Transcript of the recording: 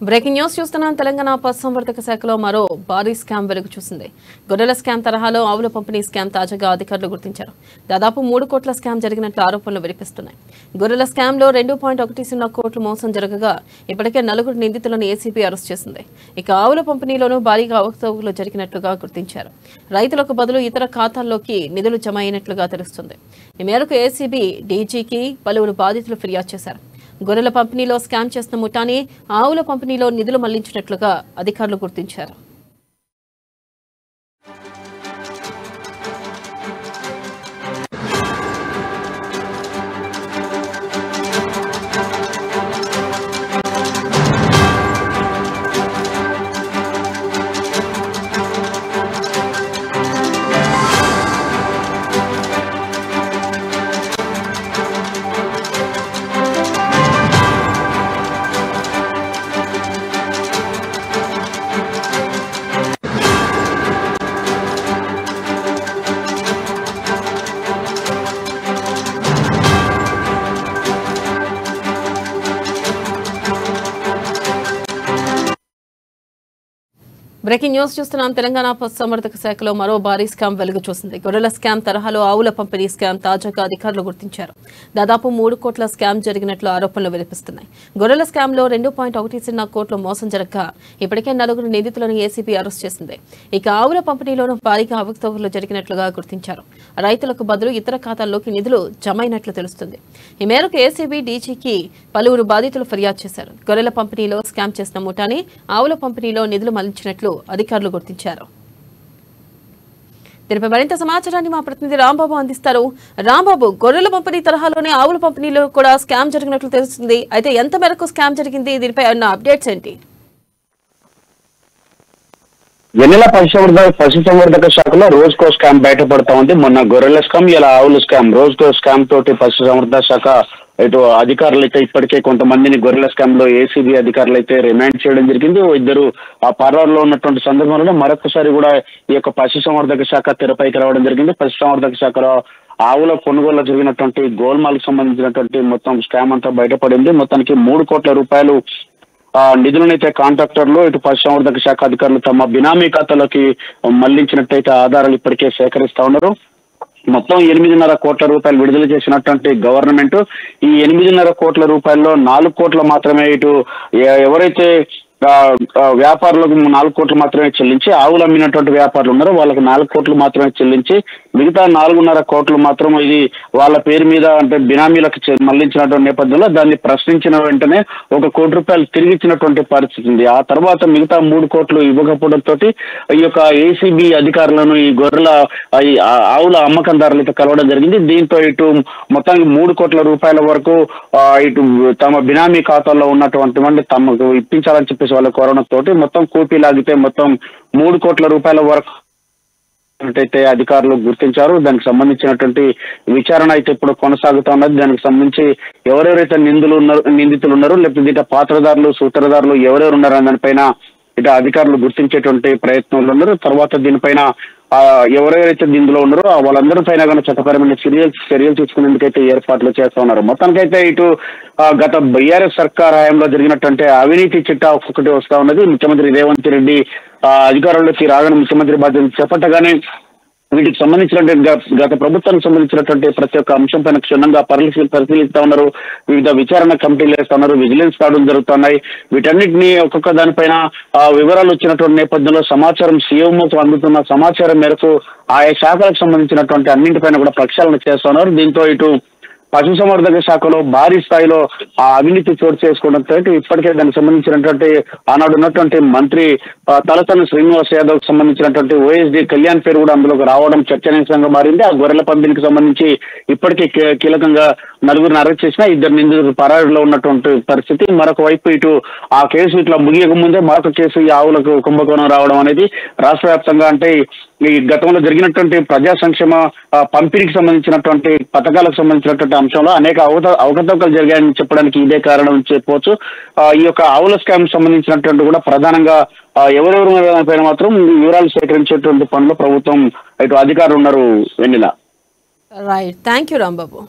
Breaking news చూస్తున్నాం. తెలంగాణ పశుసంవర్ధక శాఖలో మరో భారీ స్కామ్ వెలుగు చూసింది. గొర్రెల స్కామ్ తరహాలో ఆవుల పంపిణీ స్కామ్ తాజాగా అధికారులు గుర్తించారు. దాదాపు 3 కోట్ల స్కామ్ జరిగినట్లు ఆరోపణలు వినిపిస్తున్నాయి. గొర్రెల స్కామ్ లో 2.10 కోట్లు మోసం జరగగా ఇప్పటికే 4 నిందితులను ఏసీబీ అరెస్ట్ చేసింది. ఇక ఆవుల పంపిణీలోనూ భారీగా అవకతవకలు జరిగినట్లుగా గుర్తించారు. రైతులకు బదులు ఇతర ఖాతాల్లోకి నిధులు జమ అయినట్లుగా తెలుస్తుంది. ఈ మేరకు ఏసీబీ డీజీకి పలువురు బాధితులు ఫిర్యాదు చేశారు. గొర్రెల పంపిణీలో స్కామ్ చేసిన ముఠాని ఆవుల పంపిణీలో నిధులు మళ్లించినట్లుగా అధికారులు గుర్తించారు. బ్రేకింగ్ న్యూస్ చూస్తున్నాం. తెలంగాణ పశుసంవర్ధక శాఖలో మరో భారీ స్కామ్ వెలుగు చూసింది. గొర్రెల స్కామ్ తరహాలో ఆవుల పంపిణీ స్కామ్ తాజాగా అధికారులు గుర్తించారు. దాదాపు 3 కోట్ల స్కామ్ జరిగినట్లు ఆరోపణలు వినిపిస్తున్నాయి. గొర్రెల స్కామ్ లో 2.10 కోట్లు మోసం జరగగా ఇప్పటికే 4 నిందితులను ఏసీబీ అరెస్ట్ చేసింది. ఇక ఆవుల పంపిణీలోనూ భారీగా అవకతవకలు జరిగినట్లుగా గుర్తించారు. రైతులకు బదులు ఇతర ఖాతాల్లోకి నిధులు జమైనట్లు తెలుస్తుంది. ఈ మేరకు ఏసీబీ డీజీకి పలువురు బాధితులు ఫిర్యాదు చేశారు. గొర్రెల పంపిణీలో స్కామ్ చేసిన ముఠాని ఆవుల పంపిణీలో నిధులు మళ్లించినట్లు అధికారులు గుర్తించారు. దీనిపై మరింత సమాచారాన్ని మా ప్రతినిధి రాంబాబు అందిస్తారు. రాంబాబు, గొర్రెల పంపిణీ తరహాలోనే ఆవుల పంపిణీలో కూడా స్కామ్ జరిగినట్లు తెలుస్తుంది. అయితే ఎంత మేరకు స్కామ్ జరిగింది, దీనిపై ఉన్న అప్డేట్స్ ఏంటి? వెన్నెల పశుసంవర్ధక శాఖలో రోజుకో స్కామ్ బయటపడతా ఉంది. మొన్న గొర్రెల స్కామ్, ఇలా ఆవుల స్కామ్. రోజుకో స్కామ్ తోటి పశుసంవర్ధక శాఖ ఇటు అధికారులు అయితే ఇప్పటికే కొంతమందిని గొర్రెల స్కామ్ లో ఏసీబీ అధికారులు అయితే రిమాండ్ చేయడం జరిగింది. ఇద్దరు ఆ పరారులో ఉన్నటువంటి సందర్భంలో మరొకసారి కూడా ఈ యొక్క పశుసంవర్ధక శాఖ తెరపైకి రావడం జరిగింది. పశుసంవర్ధక శాఖలో ఆవుల కొనుగోలు జరిగినటువంటి గోల్మాల్కి సంబంధించినటువంటి మొత్తం స్కామ్ అంతా బయటపడింది. మొత్తానికి 3 కోట్ల రూపాయలు నిధులనైతే కాంట్రాక్టర్లు ఇటు పశుసంవర్ధక శాఖ అధికారులు తమ బినామీ ఖాతాలోకి మళ్లించినట్టయితే ఆధారాలు ఇప్పటికే సేకరిస్తా ఉన్నారు. మొత్తం 8.5 కోట్ల రూపాయలు విడుదల చేసినటువంటి గవర్నమెంట్ ఈ 8.5 కోట్ల రూపాయల్లో 4 కోట్ల మాత్రమే ఇటు ఎవరైతే వ్యాపారులకు 4 కోట్లు మాత్రమే చెల్లించి, ఆవులు అమ్మినటువంటి వ్యాపారులు ఉన్నారో వాళ్ళకి 4 కోట్లు మాత్రమే చెల్లించి మిగతా 4.5 కోట్లు మాత్రం ఇది వాళ్ళ పేరు మీద అంటే బినామీలకు మళ్లించినటువంటి నేపథ్యంలో దాన్ని ప్రశ్నించిన వెంటనే 1 కోటి రూపాయలు తిరిగి ఇచ్చినటువంటి పరిస్థితి ఉంది. ఆ తర్వాత మిగతా 3 కోట్లు ఇవ్వకపోవడంతో ఈ యొక్క ఏసీబీ అధికారులను ఈ గొర్రెల ఆవుల అమ్మకందారులతో కలవడం జరిగింది. దీంతో ఇటు మొత్తానికి 3 కోట్ల రూపాయల వరకు ఇటు తమ బినామీ ఖాతాల్లో ఉన్నటువంటి మంది తమకు ఇప్పించాలని చెప్పి వాళ్ళ కరోనా తోటి మొత్తం కూపీ లాగితే మొత్తం 3 కోట్ల రూపాయల వరకు అయితే అధికారులు గుర్తించారు. దానికి సంబంధించినటువంటి విచారణ అయితే ఇప్పుడు కొనసాగుతా ఉన్నది. దానికి సంబంధించి ఎవరెవరైతే నిందితులు ఉన్నారో లేకపోతే దీంట్లో పాత్రదారులు సూత్రధారులు ఎవరెవరు ఉన్నారో దానిపైన ఇటు అధికారులు గుర్తించేటువంటి ప్రయత్నంలో ఉన్నారు. తర్వాత దీనిపైన ఎవరెవరైతే దీనిలో ఉన్నారో వాళ్ళందరి పైన కానీ చట్టపరమైన చర్యలు తీసుకునేందుకైతే ఏర్పాట్లు చేస్తా ఉన్నారు. మొత్తానికైతే ఇటు గత బీఆర్ఎస్ సర్కార్ హయాంలో జరిగినటువంటి అవినీతి చిట్టా ఒక్కొక్కటి వస్తా ఉన్నది. ముఖ్యమంత్రి రేవంత్ రెడ్డి అధికారంలోకి రాగానే ముఖ్యమంత్రి బాధ్యతలు చేపట్టగానే వీటికి సంబంధించినటువంటి గత ప్రభుత్వానికి సంబంధించినటువంటి ప్రతి ఒక్క అంశం పైన క్షుణ్ణంగా పరిశీలిస్తా ఉన్నారు. వివిధ విచారణ కమిటీలు వేస్తా ఉన్నారు. విజిలెన్స్ దాడులు జరుగుతున్నాయి. వీటన్నిటినీ ఒక్కొక్క దానిపైన వివరాలు వచ్చినటువంటి నేపథ్యంలో సమాచారం సీఎంఓకు అందుతున్న సమాచారం మేరకు ఆయా శాఖలకు సంబంధించినటువంటి అన్నింటిపైన కూడా ప్రక్షాళన చేస్తా ఉన్నారు. దీంతో ఇటు పశుసంవర్ధక శాఖలో భారీ స్థాయిలో ఆ అవినీతి చోటు చేసుకోవడంతో ఇప్పటికే దానికి సంబంధించినటువంటి ఆనాడు ఉన్నటువంటి మంత్రి తలసాని శ్రీనివాస్ యాదవ్ కు సంబంధించినటువంటి ఓఎస్డీ కళ్యాణ్ పేరు కూడా అందులోకి రావడం చర్చనీయాంశంగా మారింది. ఆ గొర్రెల పంపిణీకి సంబంధించి ఇప్పటికే కీలకంగా 4 అరెస్ట్ చేసిన 2 నిందితులు పరారీలో ఉన్నటువంటి పరిస్థితి. మరొక వైపు ఇటు ఆ కేసు ఇట్లా ముగియక ముందే మరొక కేసు ఈ ఆవులకు కుంభకోణం రావడం అనేది రాష్ట్ర వ్యాప్తంగా అంటే ఈ గతంలో జరిగినటువంటి ప్రజా సంక్షేమ పంపిణీకి సంబంధించినటువంటి పథకాలకు సంబంధించినటువంటి అంశంలో అనేక అవకతవకలు జరిగాయని చెప్పడానికి ఇదే కారణం చెప్పవచ్చు. ఈ యొక్క ఆవుల స్కామ్ సంబంధించినటువంటి కూడా ప్రధానంగా ఎవరెవరు పైన మాత్రం వివరాలు సేకరించేటువంటి పనిలో ప్రభుత్వం ఇటు అధికారులు ఉన్నారు. Vennela. Right, thank you Rambabu.